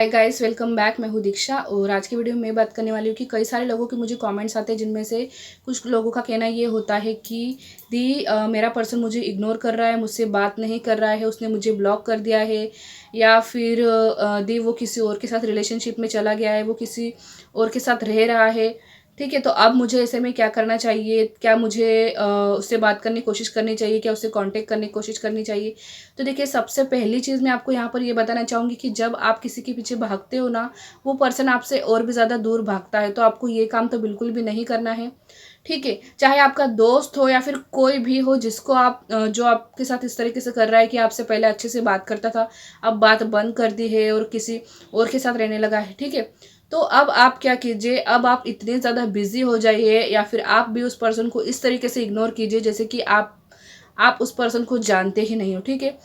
Hi guys, welcome back. मैं हूँ दीक्षा और आज की वीडियो में मैं बात करने वाली हूँ कि कई सारे लोगों के मुझे कमेंट्स आते हैं जिनमें से कुछ लोगों का कहना ये होता है कि मेरा पर्सन मुझे इग्नोर कर रहा है, मुझसे बात नहीं कर रहा है, उसने मुझे ब्लॉक कर दिया है या फिर दी वो किसी और के साथ रिलेशनशिप में चला गया है, वो किसी और के साथ रह रहा है। ठीक है, तो अब मुझे ऐसे में क्या करना चाहिए? क्या मुझे उससे बात करने की कोशिश करनी चाहिए? क्या उससे कांटेक्ट करने की कोशिश करनी चाहिए? तो देखिए, सबसे पहली चीज़ मैं आपको यहाँ पर ये बताना चाहूँगी कि जब आप किसी के पीछे भागते हो ना, वो पर्सन आपसे और भी ज़्यादा दूर भागता है, तो आपको ये काम तो बिल्कुल भी नहीं करना है। ठीक है, चाहे आपका दोस्त हो या फिर कोई भी हो जिसको आप जो आपके साथ इस तरीके से कर रहा है कि आपसे पहले अच्छे से बात करता था, अब बात बंद कर दी है और किसी और के साथ रहने लगा है। ठीक है, तो अब आप क्या कीजिए, अब आप इतने ज़्यादा बिजी हो जाइए या फिर आप भी उस पर्सन को इस तरीके से इग्नोर कीजिए जैसे कि आप उस पर्सन को जानते ही नहीं हो। ठीक है,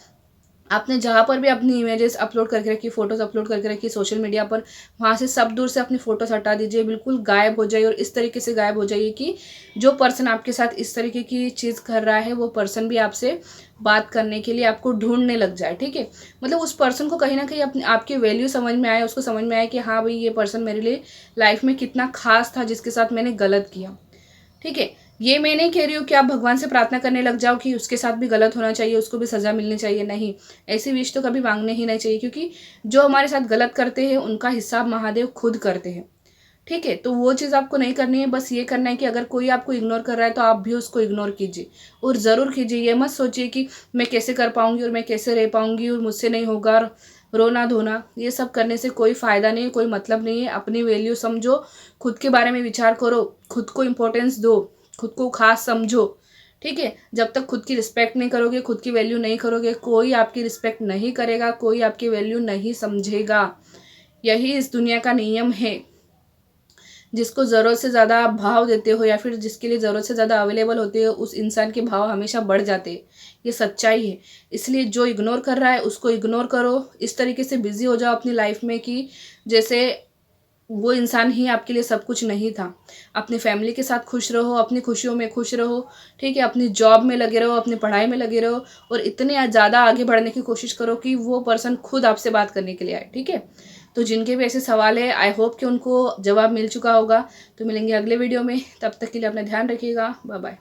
आपने जहाँ पर भी अपनी इमेजेस अपलोड करके रखी, फ़ोटोज़ अपलोड करके रखी सोशल मीडिया पर, वहाँ से सब दूर से अपनी फ़ोटोज़ हटा दीजिए, बिल्कुल गायब हो जाइए और इस तरीके से गायब हो जाइए कि जो पर्सन आपके साथ इस तरीके की चीज़ कर रहा है, वो पर्सन भी आपसे बात करने के लिए आपको ढूँढने लग जाए। ठीक है? मतलब उस पर्सन को कहीं न कहीं अपनी आपकी वैल्यू समझ में आए, उसको समझ में आए कि हाँ, भई ये पर्सन मेरे लिए लाइफ़ में कितना ख़ास था, जिसके साथ मैंने गलत किया। ठीक है? ये मैं नहीं कह रही हूँ कि आप भगवान से प्रार्थना करने लग जाओ कि उसके साथ भी गलत होना चाहिए, उसको भी सज़ा मिलनी चाहिए, नहीं। ऐसी विश तो कभी माँगने ही नहीं चाहिए क्योंकि जो हमारे साथ गलत करते हैं, उनका हिसाब महादेव खुद करते हैं। ठीक है? तो वो चीज़ आपको नहीं करनी है, बस ये करना है कि अगर कोई आपको इग्नोर कर रहा है, तो आप भी उसको इग्नोर कीजिए और ज़रूर कीजिए। ये मत सोचिए कि मैं कैसे कर पाऊँगी और मैं कैसे रह पाऊँगी और मुझसे नहीं होगा, रोना-धोना, ये सब करने से कोई फ़ायदा नहीं है, कोई मतलब नहीं है। अपनी वैल्यू समझो, खुद के बारे में विचार करो, खुद को इम्पोर्टेंस दो, खुद को ख़ास समझो। ठीक है? जब तक खुद की रिस्पेक्ट नहीं करोगे, खुद की वैल्यू नहीं करोगे, कोई आपकी रिस्पेक्ट नहीं करेगा, कोई आपकी वैल्यू नहीं समझेगा। यही इस दुनिया का नियम है। जिसको ज़रूरत से ज़्यादा आप भाव देते हो या फिर जिसके लिए ज़रूरत से ज़्यादा अवेलेबल होते हो, उस इंसान के भाव हमेशा बढ़ जाते हैं। ये सच्चाई है। इसलिए जो इग्नोर कर रहा है उसको इग्नोर करो। इस तरीके से बिज़ी हो जाओ अपनी लाइफ़ में कि जैसे वो इंसान ही आपके लिए सब कुछ नहीं था। अपनी फैमिली के साथ खुश रहो, अपनी खुशियों में खुश रहो, ठीक है? अपनी जॉब में लगे रहो, अपनी पढ़ाई में लगे रहो और इतने ज़्यादा आगे बढ़ने की कोशिश करो कि वो पर्सन खुद आपसे बात करने के लिए आए, ठीक है? तो जिनके भी ऐसे सवाल है, आई होप कि उनको जवाब मिल चुका होगा। तो मिलेंगे अगले वीडियो में, तब तक के लिए अपना ध्यान रखिएगा। Bye bye.